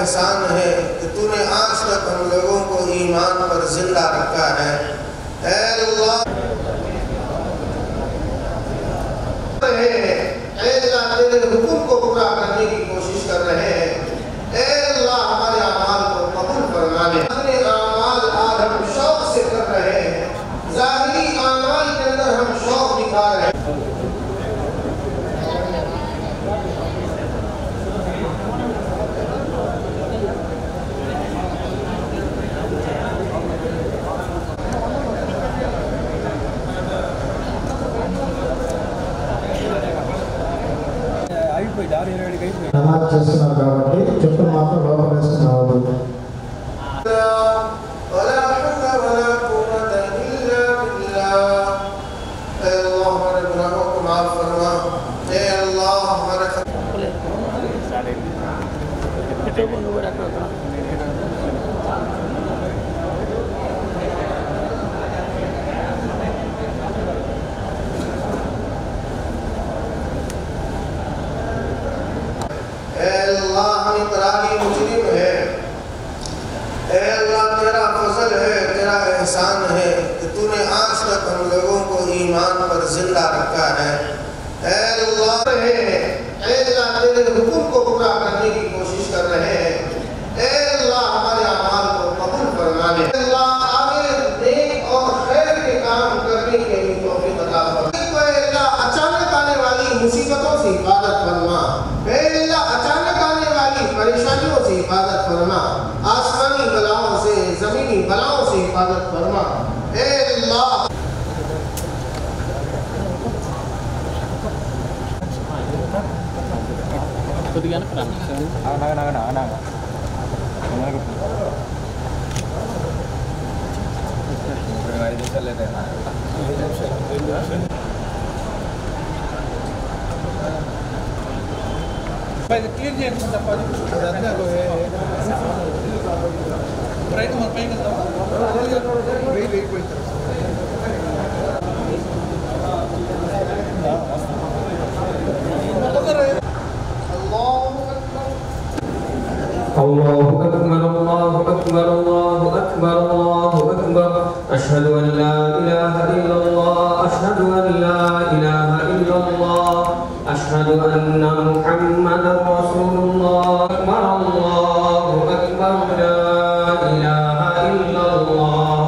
एहसान है कि तूने आज तक हम लोगों को ईमान पर जिंदा रखा है। ऐ अल्लाह तेरे हुक्म को पूरा करने की कोशिश कर रहे हैं। ऐ अल्लाह हमारे अमाल को कबूल फरमा ले। अपने अमाल आज हम शौक से कर रहे हैं, ज़ाहिरी अमाल के अंदर हम शौक दिखा रहे हैं। నమాజ్ చేస్తున్నారు కాబట్టి చెప్పులు మాత్రం లోపల వేసుకున్నాడు. एहसान है कि तूने आज तक हम लोगों को ईमान पर जिंदा रखा है। ऐ अल्लाह तेरे हुक्म को पूरा करने की कोशिश कर रहे हैं। ऐ अल्लाह हमारे अमाल को कबूल फरमा ले। अल्लाह आगे नेक और खैर के काम करने के लिए तौफीक अता फरमा। अल्लाह अचानक आने वाली मुसीबतों से हिफाजत फरमा। अल्लाह अचानक आने वाली परेशानियों से हिफाजत फरमा। आसमानी बलाओं से, जमीनी बलाओं से हिफाजत फरमा। ऐ अल्लाह క్లియర్ చేయండి రైట్ మన పైకి వెయిట్ الله أكبر الله أكبر الله أكبر الله أكبر أشهد أن لا إله إلا الله أشهد أن لا إله إلا الله أشهد أن محمدا رسول الله أكبر الله أكبر لا إله إلا الله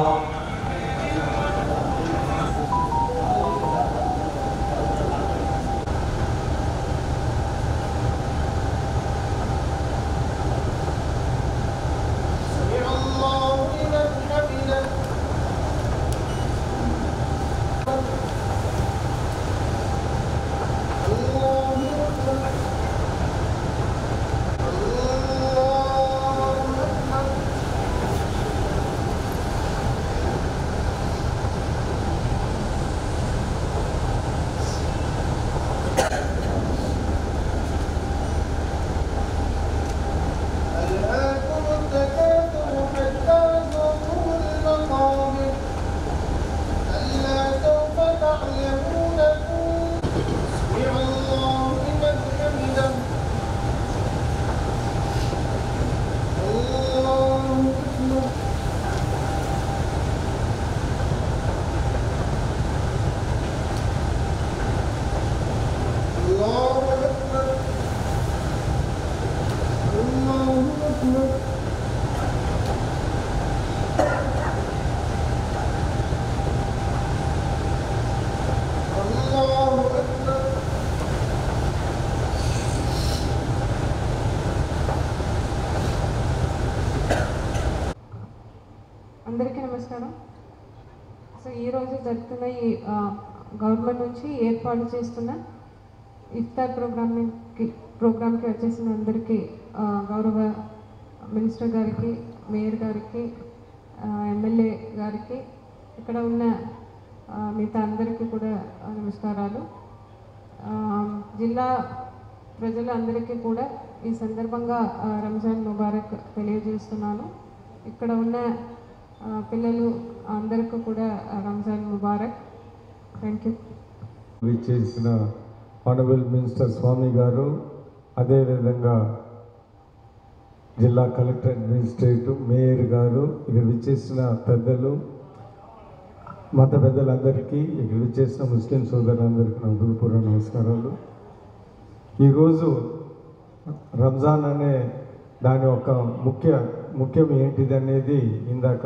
అందరికీ నమస్కారం. సో ఈరోజు జరుగుతున్న ఈ గవర్నమెంట్ నుంచి ఏర్పాటు చేస్తున్న ఇఫ్తార్ ప్రోగ్రామ్కి వచ్చేసిన అందరికీ గౌరవ మినిస్టర్ గారికి, మేయర్ గారికి, ఎమ్మెల్యే గారికి, ఇక్కడ ఉన్న మిగతా అందరికీ కూడా నమస్కారాలు. జిల్లా ప్రజలందరికీ కూడా ఈ సందర్భంగా రంజాన్ ముబారక్ తెలియజేస్తున్నాను. ఇక్కడ ఉన్న పిల్లలు అందరికీ కూడా రంజాన్ ముబారక్. Thank you. విచ్చేసిన ఆనరబుల్ మినిస్టర్ స్వామి గారు, అదేవిధంగా జిల్లా కలెక్టర్ అడ్మినిస్ట్రేటివ్ మేయర్ గారు, ఇక్కడ విచ్చేసిన పెద్దలు, మత పెద్దలందరికీ, ఇక్కడ విచ్చేసిన ముస్లిం సోదరులందరికీ నా హృదయపూర్వక నమస్కారాలు. ఈరోజు రంజాన్ అనే దాని ఒక ముఖ్యం ఏంటిది అనేది ఇందాక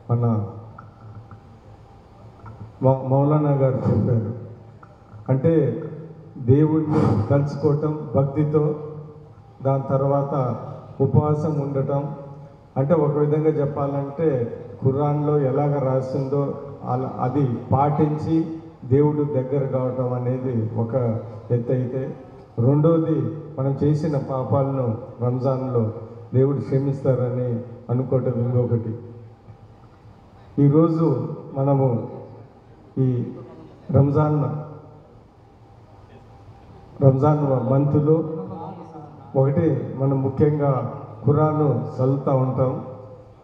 మన మౌలానా గారు చెప్పారు. అంటే దేవుడిని తలుచుకోవటం భక్తితో, దాని తర్వాత ఉపవాసం ఉండటం. అంటే ఒక విధంగా చెప్పాలంటే ఖురాన్లో ఎలాగ రాసిందో అలా అది పాటించి దేవుడు దగ్గర కావటం అనేది ఒక ఎత్తు అయితే, రెండోది మనం చేసిన పాపాలను రంజాన్లో దేవుడు క్షమిస్తారని అనుకోవటం ఇంకొకటి. ఈరోజు మనము ఈ రంజాన్ మంత్లో ఒకటి మనం ముఖ్యంగా ఖురాను చదువుతూ ఉంటాం.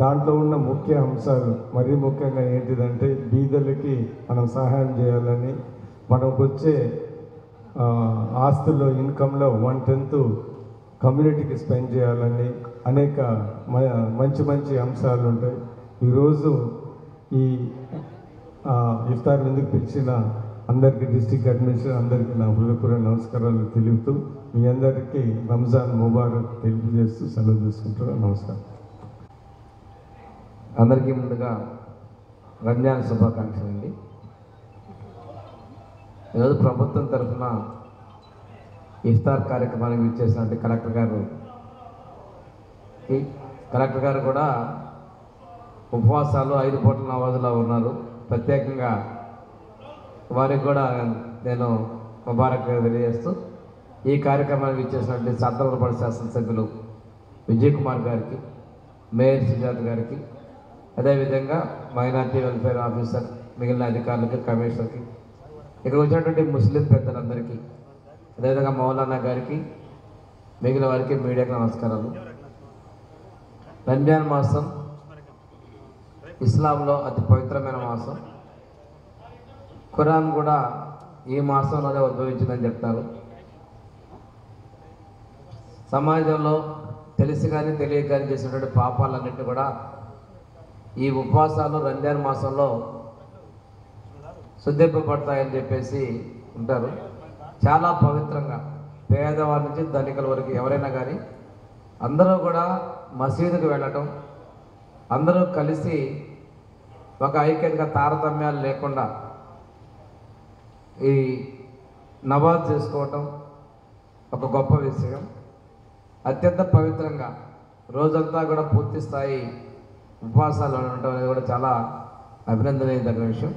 దాంట్లో ఉన్న ముఖ్య అంశాలు మరీ ముఖ్యంగా ఏంటిదంటే బీదలకి మనం సహాయం చేయాలని, మనకు వచ్చే ఆస్తుల్లో ఇన్కంలో 1/10 కమ్యూనిటీకి స్పెండ్ చేయాలని అనేక మంచి అంశాలు ఉంటాయి. ఈరోజు ఈ ఇఫ్తార్ ఎందుకు పిలిచిన అందరికీ, డిస్ట్రిక్ట్ అడ్మినిస్ట్రేషన్ అందరికీ నా హృదయపూర్వక నమస్కారాలు తెలుపుతూ మీ అందరికీ రంజాన్ ముబారక్ తెలియజేస్తూ సెలవు తీసుకుంటున్నాను. నమస్కారం. అందరికీ ముందుగా రంజాన్ శుభాకాంక్షలు అండి. ఈరోజు ప్రభుత్వం తరఫున ఇఫ్తార్ కార్యక్రమానికి ఇచ్చేసినట్టు కలెక్టర్ గారు కూడా ఉపవాసాలు 5 పూటల నమాజులో ఉన్నారు. ప్రత్యేకంగా వారికి కూడా నేను ముబారక్ తెలియజేస్తూ ఈ కార్యక్రమానికి ఇచ్చేసినట్టు సత్తవరపల్లి శాసనసభ్యులు విజయ్ కుమార్ గారికి, మేయర్ సుజాత గారికి, అదేవిధంగా మైనార్టీ వెల్ఫేర్ ఆఫీసర్, మిగిలిన అధికారులకి, కమిషనర్కి, ఇక్కడ వచ్చినటువంటి ముస్లిం పెద్దలందరికీ, అదేవిధంగా మౌలానా గారికి, మిగిలిన వారికి, మీడియాకి నమస్కారాలు. రంజాన్ మాసం ఇస్లాంలో అతి పవిత్రమైన మాసం. ఖురాన్ కూడా ఈ మాసంలోనే ఉద్భవించిందని చెప్తారు. సమాజంలో తెలిసి కానీ తెలియక కానీ చేసినటువంటి పాపాలన్నింటినీ కూడా ఈ ఉపవాసాలు రంజాన్ మాసంలో శుద్ధింపబడతాయని చెప్పేసి ఉంటారు. చాలా పవిత్రంగా పేదవారి నుంచి ధనికుల వరకు ఎవరైనా కానీ అందరూ కూడా మసీదుకు వెళ్ళటం, అందరూ కలిసి ఒక ఐక్యంగా తారతమ్యాలు లేకుండా ఈ నమాజ్ చేసుకోవటం ఒక గొప్ప విషయం. అత్యంత పవిత్రంగా రోజంతా కూడా పూర్తి స్థాయి ఉపవాసాలు ఉండటం అనేది కూడా చాలా అభినందనీయదగిన విషయం.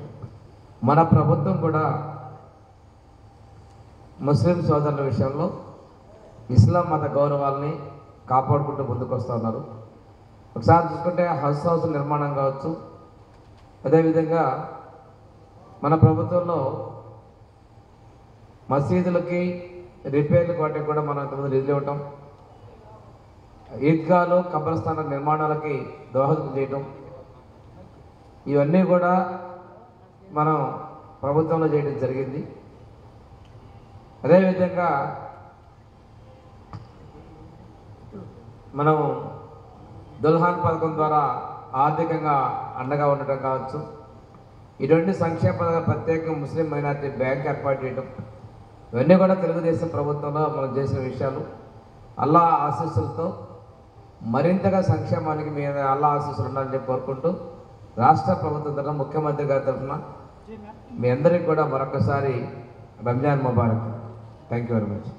మన ప్రభుత్వం కూడా ముస్లిం సోదరుల విషయంలో ఇస్లాం మత గౌరవాల్ని కాపాడుకుంటూ ముందుకు వస్తూ ఉన్నారు. ఒకసారి చూసుకుంటే హజ్ హౌస్ నిర్మాణం కావచ్చు, అదేవిధంగా మన ప్రభుత్వంలో మసీదులకి రిపేర్లకు వాటికి కూడా మనం ఇంతకుముందు నిధులు ఇవ్వటం, ఈద్గాలు, కబ్రస్థానాల నిర్మాణాలకి దోహదం చేయటం, ఇవన్నీ కూడా మనం ప్రభుత్వంలో చేయడం జరిగింది. అదేవిధంగా మనం దుల్హాన్ పథకం ద్వారా ఆర్థికంగా అండగా ఉండటం కావచ్చు, ఇటువంటి సంక్షేమ పథకాలు, ప్రత్యేకంగా ముస్లిం మైనారిటీ బ్యాంక్ ఏర్పాటు చేయడం, ఇవన్నీ కూడా తెలుగుదేశం ప్రభుత్వంలో మనం చేసిన విషయాలు. అల్లా ఆశీస్సులతో మరింతగా సంక్షేమానికి మీ అల్లా ఆశీస్సులు ఉండాలని చెప్పి కోరుకుంటూ రాష్ట్ర ప్రభుత్వం తరఫున, ముఖ్యమంత్రి గారి తరఫున మీ అందరికీ కూడా మరొకసారి రంజాన్ ముబారక్. Thank you very much.